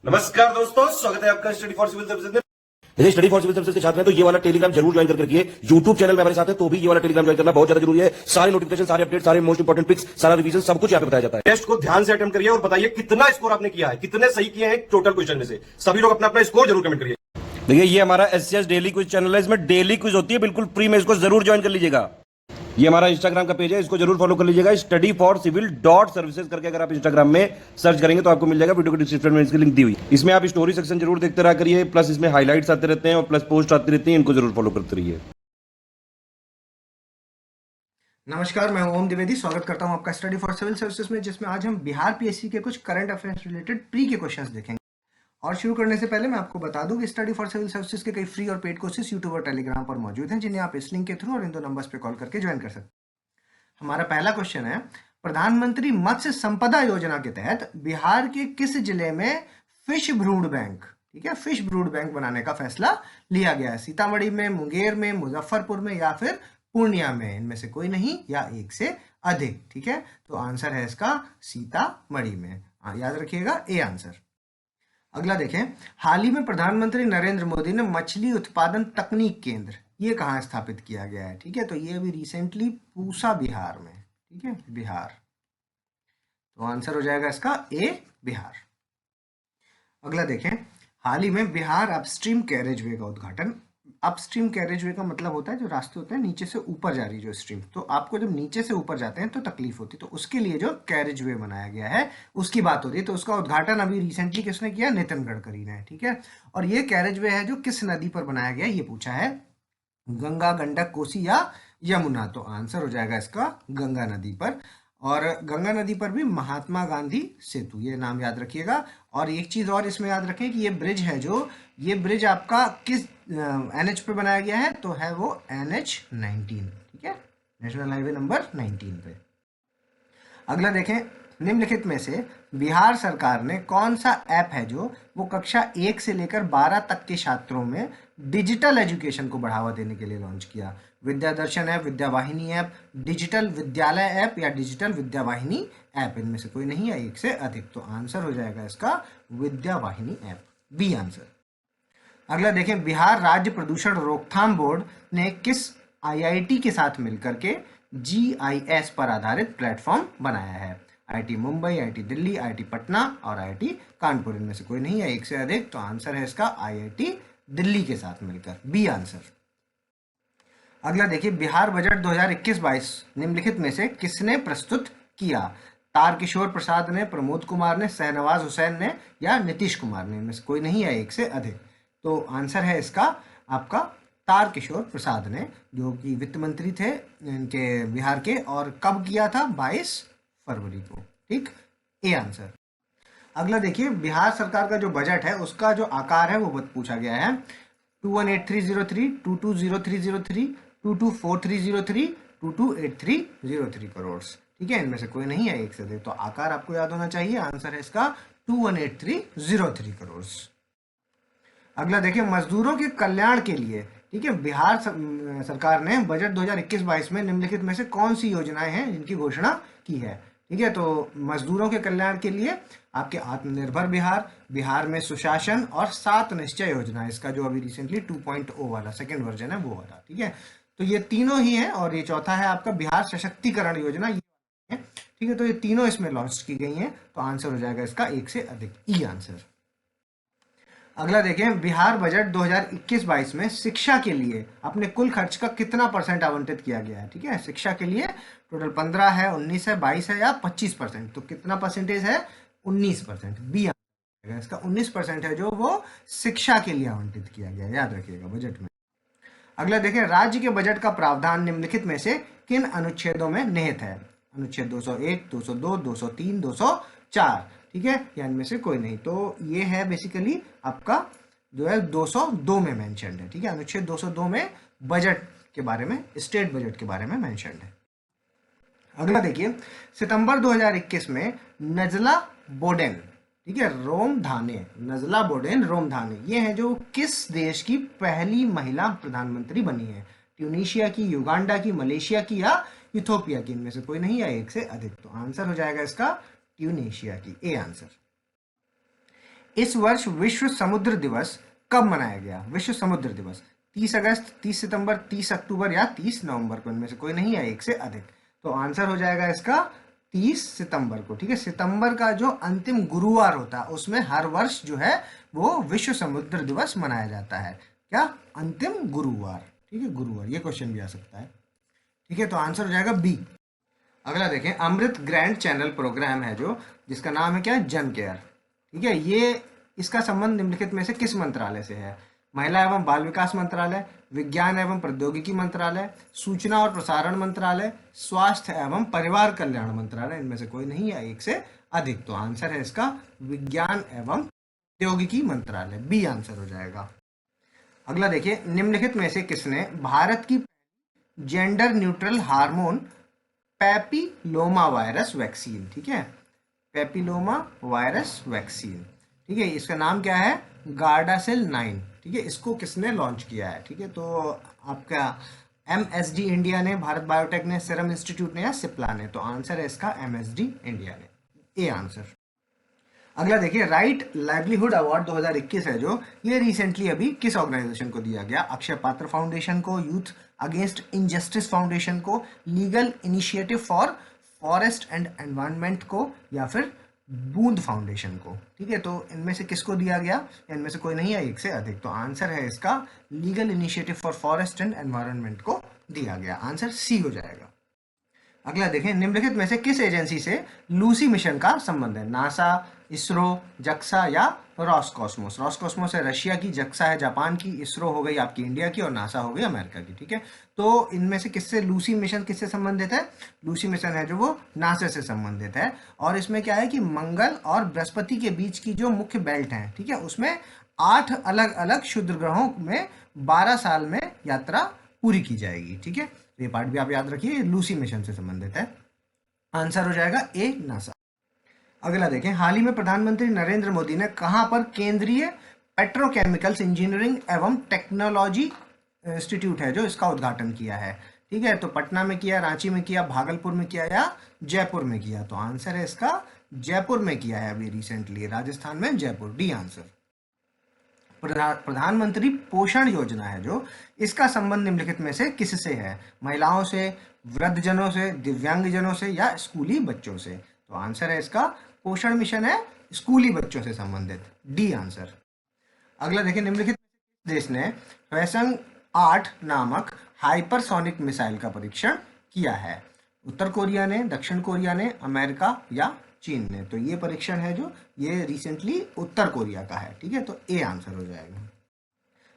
नमस्कार दोस्तों, स्वागत है आपका स्टडी फॉर सिविल सर्विसेज में। यदि स्टडी फॉर सिविल सर्विसेज के छात्र हैं तो ये वाला टेलीग्राम जरूर ज्वाइन करके रखिए। यूट्यूब चैनल में हमारे साथ है तो भी ये वाला टेलीग्राम ज्वाइन करना बहुत ज्यादा जरूरी है। सारे नोटिफिकेशन, सारे अपडेट, सारे मोस्ट इंपोर्टेंट पिक्स, सारा रिवीजन सब कुछ यहाँ पे बताया जाता है। टेस्ट को ध्यान से अटेम्प्ट करिए और बताइए कितना स्कोर आपने किया है, कितने सही किए हैं टोटल क्वेश्चन में से। सभी लोग अपना अपना स्कोर जरूर कमेंट करिए। देखिए ये हमारा एससीएस डेली क्विज चैनल है, इसमें डेली क्विज होती है, बिल्कुल फ्री में, इसको जरूर ज्वाइन कर लीजिएगा। ये हमारा इंस्टाग्राम का पेज है, इसको जरूर फॉलो कर लीजिएगा। Study for civil dot services करके अगर आप इंस्टाग्राम में सर्च करेंगे तो आपको मिल जाएगा। वीडियो के डिस्क्रिप्शन में इसकी लिंक दी हुई। इसमें आप स्टोरी सेक्शन जरूर देखते रहा करिए, प्लस इसमें हाईलाइट्स आते रहते हैं और प्लस पोस्ट आती रहती है, इनको जरूर फॉलो करते रहिए। नमस्कार, मैं ओम द्विवेदी स्वागत करता हूं आपका स्टडी फॉर सिविल सर्विसेज में, जिसमें आज हम बिहार पीएससी के कुछ करंट अफेयर्स रिलेटेड प्री के क्वेश्चंस देखेंगे। और शुरू करने से पहले मैं आपको बता दूं कि स्टडी फॉर सिविल सर्विसेज के कई फ्री और पेड कोर्सेज यूट्यूब और टेलीग्राम पर मौजूद हैं, जिन्हें आप इस लिंक के थ्रू और इन दो नंबर्स पे कॉल करके ज्वाइन कर सकते हैं। हमारा पहला क्वेश्चन है, प्रधानमंत्री मत्स्य संपदा योजना के तहत बिहार के किस जिले में फिश ब्रूड बैंक, ठीक है, फिश ब्रूड बैंक बनाने का फैसला लिया गया है? सीतामढ़ी में, मुंगेर में, मुजफ्फरपुर में या फिर पूर्णिया में? इनमें से कोई नहीं या एक से अधिक, ठीक है। तो आंसर है इसका सीतामढ़ी में। याद रखिएगा, ए आंसर। अगला देखें, हाल ही में प्रधानमंत्री नरेंद्र मोदी ने मछली उत्पादन तकनीक केंद्र, ये कहाँ स्थापित किया गया है? ठीक है, तो ये अभी रिसेंटली पूसा बिहार में, ठीक है, बिहार। तो आंसर हो जाएगा इसका ए, बिहार। अगला देखें, हाल ही में बिहार अपस्ट्रीम कैरेजवे का उद्घाटन। अपस्ट्रीम कैरेजवे का मतलब होता है जो रास्ते होते हैं नीचे से ऊपर जा रही जो स्ट्रीम, तो आपको जब नीचे से ऊपर जाते हैं तो तकलीफ होती है, तो उसके लिए जो कैरेजवे बनाया गया है उसकी बात हो रही है। तो उसका उद्घाटन अभी रिसेंटली किसने किया? नितिन गडकरी ने, ठीक है। और ये कैरेजवे है जो किस नदी पर बनाया गया, ये पूछा है। गंगा, गंडक, कोसी या यमुना? तो आंसर हो जाएगा इसका गंगा नदी पर। और गंगा नदी पर भी महात्मा गांधी सेतु, ये नाम याद रखिएगा। और एक चीज और इसमें याद रखें कि ये ब्रिज है, जो ये ब्रिज आपका किस एनएच पे बनाया गया है? तो है वो NH-19, ठीक है, नेशनल हाईवे नंबर 19 पे। अगला देखें, निम्नलिखित में से बिहार सरकार ने कौन सा ऐप है जो वो कक्षा 1 से लेकर 12 तक के छात्रों में डिजिटल एजुकेशन को बढ़ावा देने के लिए लॉन्च किया? विद्या दर्शन ऐप, विद्या वाहिनी ऐप, डिजिटल विद्यालय ऐप या डिजिटल विद्या वाहिनी ऐप? इनमें से कोई नहीं है एक से अधिक। तो आंसर हो जाएगा इसका विद्या वाहिनी ऐप, बी आंसर। अगला देखें, बिहार राज्य प्रदूषण रोकथाम बोर्ड ने किस आईआईटी के साथ मिलकर के GIS पर आधारित प्लेटफॉर्म बनाया है? IIT Mumbai, IIT Delhi, IIT Patna और IIT कानपुर? इनमें से कोई नहीं है एक से अधिक। तो आंसर है इसका IIT दिल्ली के साथ मिलकर, बी आंसर। अगला देखिए, बिहार बजट 2021-22 निम्नलिखित में से किसने प्रस्तुत किया? तारकिशोर प्रसाद ने, प्रमोद कुमार ने, शहनवाज हुसैन ने या नीतीश कुमार ने? इनमें से कोई नहीं है एक से अधिक। तो आंसर है इसका आपका तारकिशोर प्रसाद ने, जो कि वित्त मंत्री थे इनके बिहार के, और कब किया था? 22 फरवरी को, ठीक, ए आंसर। अगला देखिए, बिहार सरकार का जो बजट है उसका जो आकार है वो पूछा गया है। 218303, 220303, 224303, 228303 करोड़, ठीक है। इनमें से कोई नहीं है एक से अधिक। तो आकार आपको याद होना चाहिए, आंसर है इसका 218303 करोड़। अगला देखिए, मजदूरों के कल्याण के लिए, ठीक है, बिहार सरकार ने बजट 2021-22 में निम्नलिखित में से कौन सी योजनाएं हैं जिनकी घोषणा की है? ठीक है, तो मजदूरों के कल्याण के लिए आपके आत्मनिर्भर बिहार, बिहार में सुशासन और 7 निश्चय योजना, इसका जो अभी रिसेंटली 2.0 वाला सेकेंड वर्जन है वो वाला, ठीक है। तो ये तीनों ही है, और ये चौथा है आपका बिहार सशक्तिकरण योजना, ये है, ठीक है। तो ये तीनों इसमें लॉन्च की गई हैं। तो आंसर हो जाएगा इसका एक से अधिक, ई आंसर। अगला देखें, बिहार बजट 2021-22 में शिक्षा के लिए अपने कुल खर्च का कितना % आवंटित किया गया है? ठीक है, शिक्षा के लिए टोटल 15 है, 19 है, 22 है या 25%? तो कितना परसेंटेज है? 19%, बी आंसर। इसका 19% है जो वो शिक्षा के लिए आवंटित किया गया, याद रखिएगा बजट में। अगला देखें, राज्य के बजट का प्रावधान निम्नलिखित में से किन अनुच्छेदों में निहित है? अनुच्छेद 201, 202, 203, 204, ठीक है, या इनमें से कोई नहीं। तो ये है बेसिकली आपका जो है 202 में मेंशन्ड है, ठीक है। अनुच्छेद 202 में बजट के बारे में, स्टेट बजट के बारे में मेंशन्ड है। अगला देखिए, सितंबर 2021 में नजला बोडेन, ठीक है, रोमधाने, नजला बोडेन रोमधाने, ये है जो किस देश की पहली महिला प्रधानमंत्री बनी है? ट्यूनीशिया की, युगांडा की, मलेशिया की या इथोपिया की? इनमें से कोई नहीं है एक से अधिक। तो आंसर हो जाएगा इसका ट्यूनीशिया की, ए आंसर। इस वर्ष विश्व समुद्र दिवस कब मनाया गया? विश्व समुद्र दिवस 30 अगस्त, 30 सितंबर, 30 अक्टूबर या 30 नवंबर को, इनमें से कोई नहीं है, एक से अधिक। तो आंसर हो जाएगा इसका 30 सितंबर को। ठीक है, सितंबर का जो अंतिम गुरुवार होता है उसमें हर वर्ष जो है वो विश्व समुद्र दिवस मनाया जाता है। क्या? अंतिम गुरुवार। ठीक है, गुरुवार, ये क्वेश्चन भी आ सकता है। ठीक है, तो आंसर हो जाएगा बी। अगला देखें, अमृत ग्रैंड चैनल प्रोग्राम है जो, जिसका नाम है क्या? जन केयर। ठीक है, ये इसका संबंध निम्नलिखित में से किस मंत्रालय से है? महिला एवं बाल विकास मंत्रालय, विज्ञान एवं प्रौद्योगिकी मंत्रालय, सूचना और प्रसारण मंत्रालय, स्वास्थ्य एवं परिवार कल्याण मंत्रालय, इनमें से कोई नहीं है, एक से अधिक। तो आंसर है इसका विज्ञान एवं प्रौद्योगिकी मंत्रालय, बी आंसर हो जाएगा। अगला देखिए, निम्नलिखित में से किसने भारत की gender neutral hormone papilloma virus vaccine, ठीक है, पैपिलोमा वायरस वैक्सीन, ठीक है, इसका नाम क्या है? गार्डासिल 9। ठीक है, इसको किसने लॉन्च किया है? ठीक है, तो आपका एमएसडी इंडिया ने, भारत बायोटेक ने, सीरम इंस्टीट्यूट ने या सिप्ला ने? तो आंसर है इसका एमएसडी इंडिया ने, ए आंसर। अगला देखिए, राइट लाइवलीहुड अवार्ड 2021 है जो, ये रिसेंटली अभी किस ऑर्गेनाइजेशन को दिया गया? अक्षय पात्र फाउंडेशन को, यूथ अगेंस्ट इनजस्टिस फाउंडेशन को, legal initiative for forest and environment को, या फिर बूंद फाउंडेशन को? ठीक है, तो इनमें से किसको दिया गया? इनमें से कोई नहीं है, एक से अधिक। तो आंसर है इसका legal initiative for forest and environment को दिया गया, आंसर सी हो जाएगा। अगला देखें, निम्नलिखित में से किस एजेंसी से लूसी मिशन का संबंध है? नासा, इसरो, जक्सा या रॉसकॉस्मोस? रॉसकॉस्मोस है रशिया की, जक्सा है जापान की, इसरो हो गई आपकी इंडिया की और नासा हो गई अमेरिका की। ठीक है, तो इनमें से किससे लूसी मिशन किससे संबंधित है? लूसी मिशन है जो वो नासा से संबंधित है, और इसमें क्या है कि मंगल और बृहस्पति के बीच की जो मुख्य बेल्ट है, ठीक है, उसमें 8 अलग अलग क्षुद्र ग्रहों में 12 साल में यात्रा पूरी की जाएगी। ठीक है, ये पार्ट भी आप याद रखिए, लूसी मिशन से संबंधित है, आंसर हो जाएगा ए नासा। अगला देखें, हाल ही में प्रधानमंत्री नरेंद्र मोदी ने कहां पर केंद्रीय पेट्रोकेमिकल्स इंजीनियरिंग एवं टेक्नोलॉजी इंस्टीट्यूट है जो, इसका उद्घाटन किया है? ठीक है, तो पटना में किया, रांची में किया, भागलपुर में किया या जयपुर में किया? तो आंसर है इसका जयपुर में किया है अभी रिसेंटली, राजस्थान में जयपुर, डी आंसर। प्रधानमंत्री पोषण योजना है जो, इसका संबंध निम्नलिखित में से किससे है? महिलाओं से, वृद्धजनों से, दिव्यांगजनों से या स्कूली बच्चों से? तो आंसर है इसका पोषण मिशन है स्कूली बच्चों से संबंधित, डी आंसर। अगला देखिए, निम्नलिखित देश ने हवेसंग 8 नामक हाइपरसोनिक मिसाइल का परीक्षण किया है? उत्तर कोरिया ने, दक्षिण कोरिया ने, अमेरिका या चीन ने? तो ये परीक्षण है जो, ये रिसेंटली उत्तर कोरिया का है। ठीक है, तो ए आंसर हो जाएगा।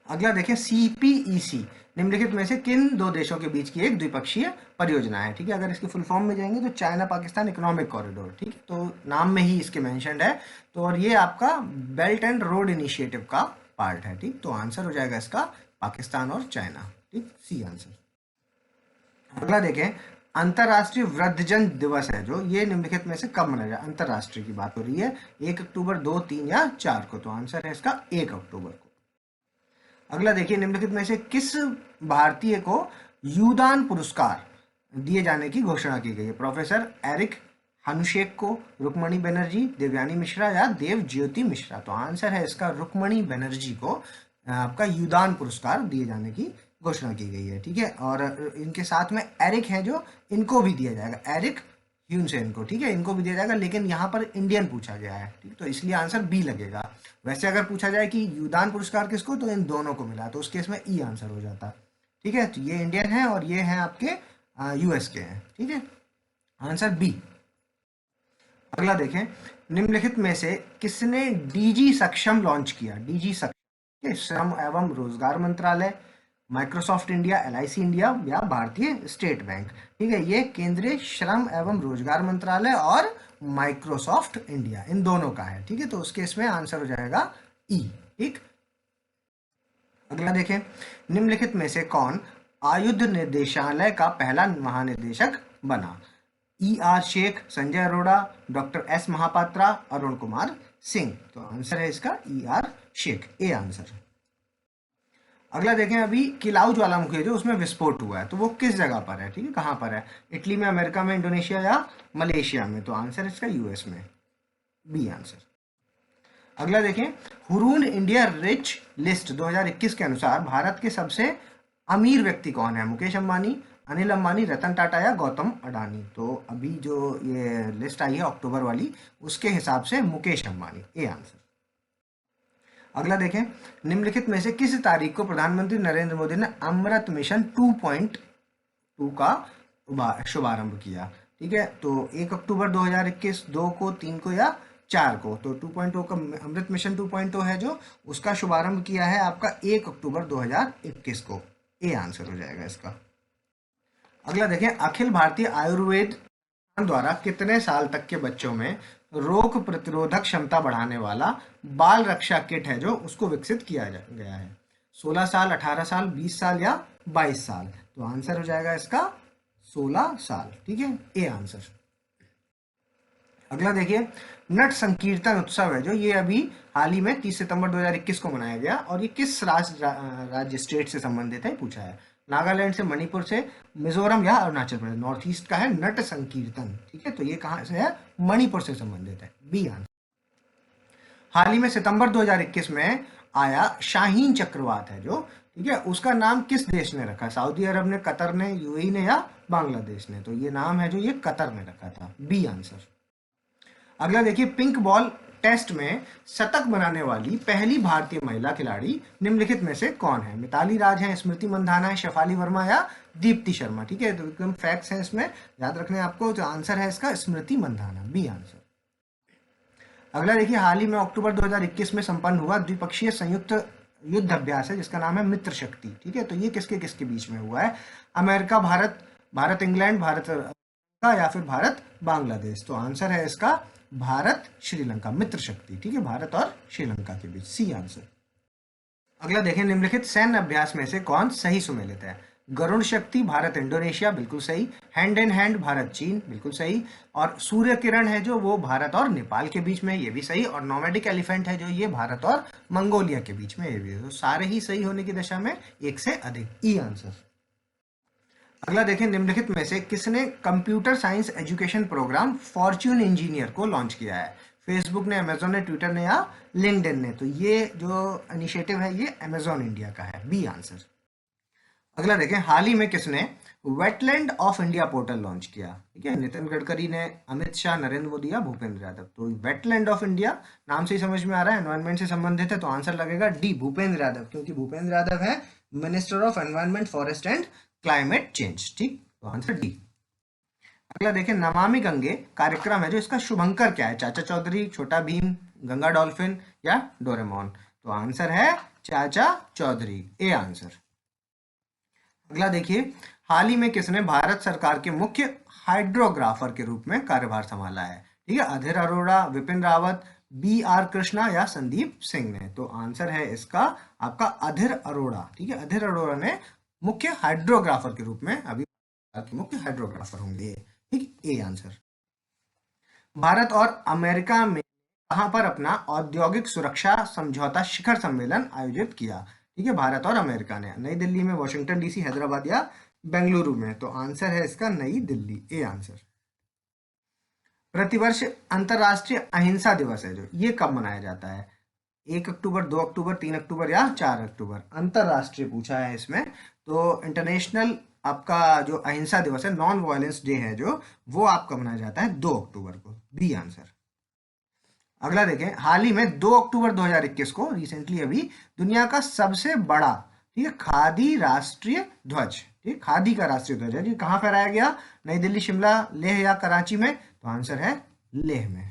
अगला देखें, सीपीईसी निम्नलिखित में से किन 2 देशों के बीच की एक द्विपक्षीय परियोजना है? ठीक है, अगर इसके फुल फॉर्म में जाएंगे तो चाइना पाकिस्तान इकोनॉमिक कॉरिडोर। ठीक है, तो नाम में ही इसके मेंशन्ड है, तो और ये आपका बेल्ट एंड रोड इनिशिएटिव का पार्ट है। ठीक, तो आंसर हो जाएगा इसका पाकिस्तान और चाइना। ठीक, सी आंसर। अगला देखें, अंतर्राष्ट्रीय वृद्धजन दिवस है जो, ये निम्नलिखित में से कब मनाया जाए? अंतर्राष्ट्रीय की बात हो रही है, 1 अक्टूबर, 2, 3 या 4 को? तो आंसर है इसका 1 अक्टूबर को। अगला देखिए, निम्नलिखित में से किस भारतीय को युदान पुरस्कार दिए जाने की घोषणा की गई है? प्रोफेसर एरिक हनुशेक को, रुक्मणी बनर्जी, देवयानी मिश्रा या देव ज्योति मिश्रा? तो आंसर है इसका रुक्मणी बनर्जी को आपका युदान पुरस्कार दिए जाने की घोषणा की गई है। ठीक है, और इनके साथ में एरिक है जो, इनको भी दिया जाएगा, एरिक ह्यूनसेन को। ठीक है, इनको भी दिया जाएगा, लेकिन यहाँ पर इंडियन पूछा गया है। ठीक, तो इसलिए आंसर बी लगेगा। वैसे अगर पूछा जाए कि युदान पुरस्कार किसको, तो इन दोनों को मिला, तो उस केस में ई आंसर हो जाता। ठीक है, तो ये इंडियन है और ये हैं आपके यूएस के हैं। ठीक है, आंसर बी। अगला देखें, निम्नलिखित में से किसने डीजी सक्षम लॉन्च किया? डीजी सक्षम, श्रम एवं रोजगार मंत्रालय, माइक्रोसॉफ्ट इंडिया, एलआईसी इंडिया या भारतीय स्टेट बैंक? ठीक है, ये केंद्रीय श्रम एवं रोजगार मंत्रालय और माइक्रोसॉफ्ट इंडिया, इन दोनों का है। ठीक है, तो उसके इसमें आंसर हो जाएगा ई। ठीक, अगला देखें, निम्नलिखित में से कौन आयुध निर्देशालय का पहला महानिदेशक बना? ER Sheikh, Sanjay Arora, doctor S Mohapatra, Arun Kumar Singh? तो आंसर है इसका ER शेख, ए आंसर। अगला देखें, अभी किलाउ ज्वालामुखी है जो, उसमें विस्फोट हुआ है, तो वो किस जगह पर है? ठीक है, कहाँ पर है? इटली में, अमेरिका में, इंडोनेशिया या मलेशिया में? तो आंसर इसका यूएस में, बी आंसर। अगला देखें, हुरून इंडिया रिच लिस्ट 2021 के अनुसार भारत के सबसे अमीर व्यक्ति कौन है? मुकेश अंबानी, अनिल अंबानी, रतन टाटा या गौतम अडानी? तो अभी जो ये लिस्ट आई है अक्टूबर वाली, उसके हिसाब से मुकेश अंबानी, ए आंसर। अगला देखें, निम्नलिखित में से किस तारीख को प्रधानमंत्री नरेंद्र मोदी ने अमृत मिशन 2.2 का शुभारंभ किया? ठीक है, तो 1 अक्टूबर 2021, 2 को, 3 को या 4 को? तो 2.0 का अमृत मिशन 2.0 है जो, उसका शुभारंभ किया है आपका 1 अक्टूबर 2021 को, ए आंसर हो जाएगा इसका। अगला देखें, अखिल भारतीय आयुर्वेद द्वारा कितने साल तक के बच्चों में रोग प्रतिरोधक क्षमता बढ़ाने वाला बाल रक्षा किट है जो, उसको विकसित किया गया है? 16 साल, 18 साल, 20 साल या 22 साल? तो आंसर हो जाएगा इसका 16 साल। ठीक है, ए आंसर। अगला देखिए, नट संकीर्तन उत्सव है जो, ये अभी हाल ही में 30 सितंबर 2021 को मनाया गया, और ये किस राज्य स्टेट से संबंधित है पूछा है? नागालैंड से, मणिपुर से, मिजोरम या अरुणाचल प्रदेश? नॉर्थ ईस्ट का है नट संकीर्तन। ठीक है, तो ये कहाँ से है? मणिपुर से संबंधित है, बी आंसर। हाल ही में सितंबर 2021 में आया शाहीन चक्रवात है जो, ठीक है, उसका नाम किस देश ने रखा? सऊदी अरब ने, कतर ने, यूएई ने या बांग्लादेश ने? तो ये नाम है जो, ये कतर ने रखा था, बी आंसर। अगला देखिए, पिंक बॉल टेस्ट में शतक बनाने वाली पहली भारतीय महिला खिलाड़ी निम्नलिखित में से कौन है? मिताली राज है, स्मृति मंधाना है, शेफाली वर्मा या दीप्ति शर्मा? ठीक है, तो एकदम फैक्ट्स हैं इसमें, याद रखने आपको। जो आंसर है इसका स्मृति मंधाना, बी आंसर। अगला देखिए, हाल ही में अक्टूबर 2021 में संपन्न हुआ द्विपक्षीय संयुक्त युद्ध अभ्यास है जिसका नाम है मित्र शक्ति। ठीक है, तो ये किसके किसके बीच में हुआ है? America Bharat, Bharat England, Bharat America या फिर भारत बांग्लादेश? तो आंसर है इसका भारत श्रीलंका, मित्र शक्ति। ठीक है, भारत और श्रीलंका के बीच, सी आंसर। अगला देखें, निम्नलिखित सैन्य अभ्यास में से कौन सही सुमेलित है? गरुड़ शक्ति भारत इंडोनेशिया, बिल्कुल सही। हैंड इन हैंड भारत चीन, बिल्कुल सही। और सूर्य किरण है जो, वो भारत और नेपाल के बीच में, ये भी सही। और नोमैडिक एलिफेंट है जो, ये भारत और मंगोलिया के बीच में, ये भी। तो सारे ही सही होने की दशा में, एक से अधिक, ई आंसर। अगला देखें, निम्नलिखित में से किसने computer science education program fortune engineer को लॉन्च किया है? फेसबुक ने, अमेजोन ने, ट्विटर ने या लिंक्डइन ने? तो ये जो इनिशिएटिव है ये अमेजोन इंडिया का है, बी आंसर। अगला देखें, हाल ही में किसने wetland of India portal launch किया? ठीक है, नितिन गडकरी ने, अमित शाह, नरेंद्र मोदी या भूपेंद्र यादव? तो वेटलैंड ऑफ इंडिया नाम से ही समझ में आ रहा है एनवायरमेंट से संबंधित है, तो आंसर लगेगा डी, भूपेंद्र यादव, क्योंकि भूपेंद्र यादव है minister of environment, forest and climate change. ठीक, तो आंसर डी। अगला देखें, नमामि गंगे कार्यक्रम है जो, इसका शुभंकर क्या है? चाचा चौधरी, छोटा भीम, गंगा डॉल्फिन या डोरेमोन? तो आंसर है चाचा चौधरी, ए आंसर। अगला देखिए, हाल ही में किसने भारत सरकार के मुख्य हाइड्रोग्राफर के रूप में कार्यभार संभाला है? ठीक है, अधीर अरोड़ा, विपिन रावत, बी आर कृष्णा या संदीप सिंह ने? तो आंसर है इसका आपका अधीर अरोड़ा। ठीक है, अधीर अरोड़ा ने मुख्य हाइड्रोग्राफर के रूप में अभी मुख्य हाइड्रोग्राफर होंगे। ठीक, ए आंसर। भारत और अमेरिका में कहां पर अपना औद्योगिक सुरक्षा समझौता शिखर सम्मेलन आयोजित किया? ठीक है, भारत और अमेरिका ने। नई दिल्ली में, वॉशिंगटन डीसी, हैदराबाद या बेंगलुरु में? तो आंसर है इसका नई दिल्ली, ए आंसर। प्रतिवर्ष अंतरराष्ट्रीय अहिंसा दिवस है जो, ये कब मनाया जाता है? 1 अक्टूबर, 2 अक्टूबर, 3 अक्टूबर या 4 अक्टूबर? अंतरराष्ट्रीय पूछा है इसमें, तो इंटरनेशनल आपका जो अहिंसा दिवस है, नॉन वायलेंस डे है जो, वो आपका मनाया जाता है 2 अक्टूबर को, बी आंसर। अगला देखें, हाल ही में 2 अक्टूबर 2021 को, रिसेंटली अभी, दुनिया का सबसे बड़ा, ठीक है, खादी राष्ट्रीय ध्वज, ठीक, खादी का राष्ट्रीय ध्वज है जी, कहाँ फहराया गया? नई दिल्ली, शिमला, लेह या कराची में? तो आंसर है लेह में।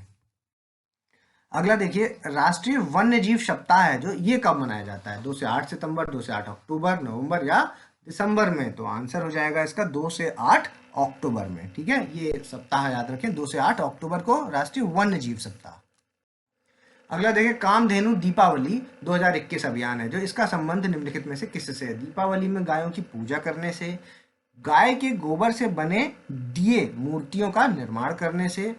अगला देखिए, राष्ट्रीय वन्य जीव सप्ताह है जो, ये कब मनाया जाता है? 2 से 8 सितंबर, 2 से 8 अक्टूबर, नवंबर या दिसंबर में? तो आंसर हो जाएगा इसका 2 से 8 अक्टूबर में। ठीक है, ये सप्ताह याद रखें, 2 से 8 अक्टूबर को राष्ट्रीय वन्य जीव सप्ताह। अगला देखिए, कामधेनु दीपावली 2021 अभियान है जो, इसका संबंध निम्नलिखित में से किससे है? दीपावली में गायों की पूजा करने से, गाय के गोबर से बने दिए मूर्तियों का निर्माण करने से,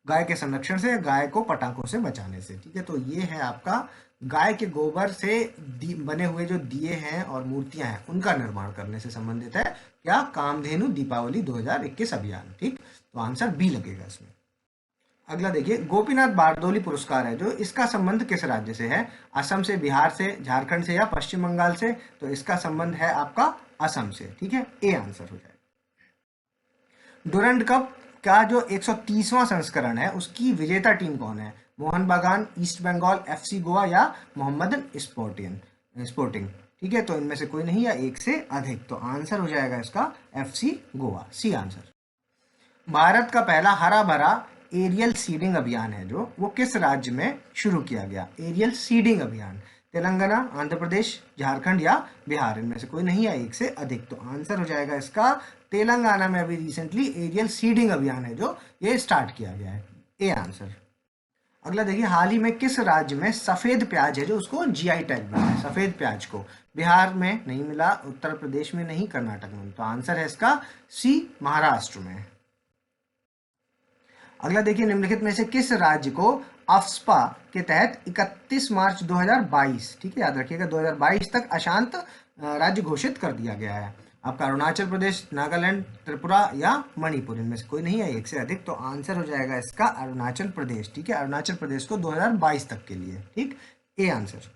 गाय के संरक्षण से, गाय को पटाखों से बचाने से? ठीक है, तो ये है आपका गाय के गोबर से बने हुए जो दिए हैं और मूर्तियां हैं, उनका निर्माण करने से संबंधित है क्या? कामधेनु दीपावली 2021 अभियान। ठीक, तो आंसर बी लगेगा इसमें। अगला देखिए, गोपीनाथ बारदोली पुरस्कार है जो, इसका संबंध किस राज्य से है? असम से, बिहार से, झारखंड से या पश्चिम बंगाल से? तो इसका संबंध है आपका असम से, ठीक है, ए आंसर हो जाएगा। डुरंड कप का जो 130वां संस्करण है उसकी विजेता टीम कौन है? मोहन बागान, ईस्ट बंगाल, एफसी गोवा या मोहम्मदन स्पोर्टिंग, ठीक है, तो इनमें से कोई नहीं या एक से अधिक, तो आंसर हो जाएगा इसका FC Goa, C answer. Bharat का पहला हरा भरा एरियल सीडिंग अभियान है जो, वो किस राज्य में शुरू किया गया? एरियल सीडिंग अभियान, तेलंगाना, आंध्र प्रदेश, झारखंड या बिहार, इनमें से कोई नहीं या एक से अधिक, तो आंसर हो जाएगा इसका तेलंगाना में अभी रिसेंटली एरियल सीडिंग अभियान है जो ये स्टार्ट किया गया है, ए आंसर। अगला देखिए, हाल ही में किस राज्य में सफेद प्याज है जो उसको जीआई टैग मिला है? सफेद प्याज को बिहार में नहीं मिला, उत्तर प्रदेश में नहीं, कर्नाटक में, तो आंसर है इसका सी, महाराष्ट्र में। अगला देखिए, निम्नलिखित में से किस राज्य को अफ्स्पा के तहत 31 मार्च 2022, ठीक है, याद रखिएगा 2022 तक अशांत राज्य घोषित कर दिया गया है? आपका अरुणाचल प्रदेश, नागालैंड, त्रिपुरा या मणिपुर, इनमें से कोई नहीं है एक से अधिक, तो आंसर हो जाएगा इसका अरुणाचल प्रदेश, ठीक है, अरुणाचल प्रदेश को 2022 तक के लिए, ठीक, ए आंसर।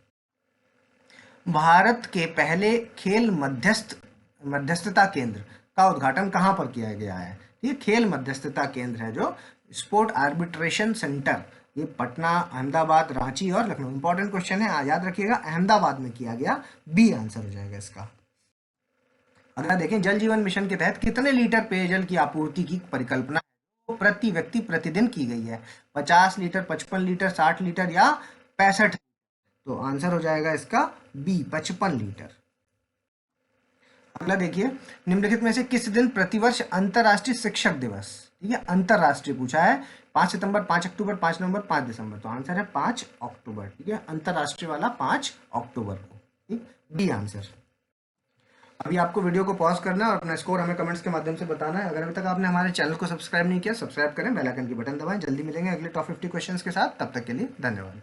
भारत के पहले खेल मध्यस्थता केंद्र का उद्घाटन कहाँ पर किया गया है? ये खेल मध्यस्थता केंद्र है जो स्पोर्ट आर्बिट्रेशन सेंटर, ये पटना, अहमदाबाद, रांची और लखनऊ, इंपॉर्टेंट क्वेश्चन है, याद रखिएगा, अहमदाबाद में किया गया, बी आंसर हो जाएगा इसका। अगला देखें, जल जीवन मिशन के तहत कितने लीटर पेयजल की आपूर्ति की परिकल्पना प्रति व्यक्ति प्रतिदिन की गई है? 50 लीटर, 55 लीटर, 60 लीटर या 65? तो आंसर हो जाएगा इसका बी, 55 लीटर। अगला देखिए, निम्नलिखित में से किस दिन प्रतिवर्ष अंतर्राष्ट्रीय शिक्षक दिवस, ठीक है, अंतर्राष्ट्रीय पूछा है, 5 सितंबर, 5 अक्टूबर, 5 नवंबर, 5 दिसंबर, तो आंसर है 5 अक्टूबर, ठीक है, अंतर्राष्ट्रीय वाला 5 अक्टूबर को, ठीक, डी आंसर। अभी आपको वीडियो को पॉज करना है और अपना स्कोर हमें कमेंट्स के माध्यम से बताना है। अगर अभी तक आपने हमारे चैनल को सब्सक्राइब नहीं किया, सब्सक्राइब करें, बेल आइकन की बटन दबाएं। जल्दी मिलेंगे अगले टॉप 50 क्वेश्चंस के साथ, तब तक के लिए धन्यवाद।